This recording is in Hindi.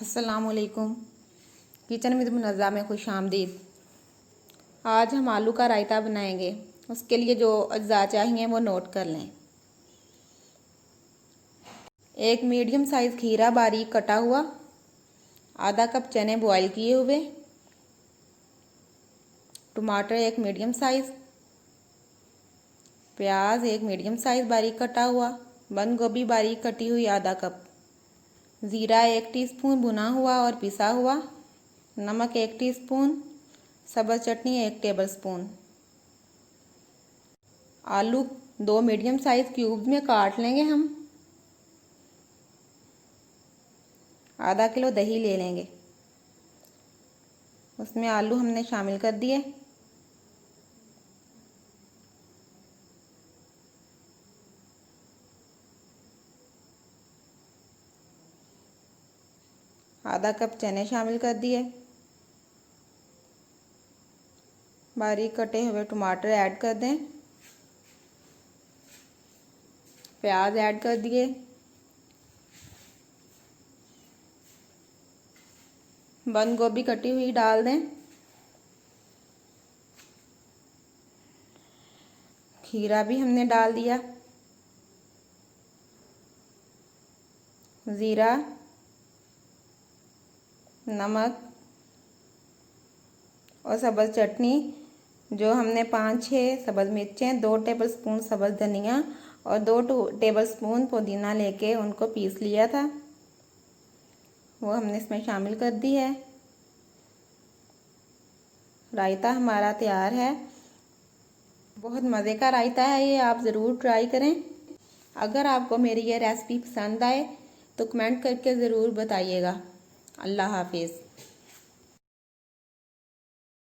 अस्सलामुअलैकुम। किचन विद मुनज़्ज़ा में खुश आमदीद। आज हम आलू का रायता बनाएंगे। उसके लिए जो अज्जा चाहिए वो नोट कर लें। एक मीडियम साइज़ खीरा बारीक कटा हुआ, आधा कप चने बॉयल किए हुए, टमाटर एक मीडियम साइज़, प्याज एक मीडियम साइज़ बारीक कटा हुआ, बंद गोभी बारीक कटी हुई आधा कप, ज़ीरा 1 टीस्पून भुना हुआ और पिसा हुआ, नमक 1 टीस्पून, सब्ज़ चटनी 1 टेबलस्पून। आलू 2 मीडियम साइज़ क्यूब्स में काट लेंगे हम। आधा किलो दही ले लेंगे, उसमें आलू हमने शामिल कर दिए। आधा कप चने शामिल कर दिए। बारीक कटे हुए टमाटर ऐड कर दें। प्याज ऐड कर दिए। बंद गोभी कटी हुई डाल दें। खीरा भी हमने डाल दिया। ज़ीरा, नमक और सब्ज़ चटनी जो हमने 5-6 सब्ज़ मिर्चें, 2 टेबलस्पून सब्ज़ धनिया और 2 टेबलस्पून पुदीना लेके उनको पीस लिया था, वो हमने इसमें शामिल कर दी है। रायता हमारा तैयार है। बहुत मज़े का रायता है ये, आप ज़रूर ट्राई करें। अगर आपको मेरी ये रेसिपी पसंद आए तो कमेंट करके ज़रूर बताइएगा। अल्लाह हाफिज़।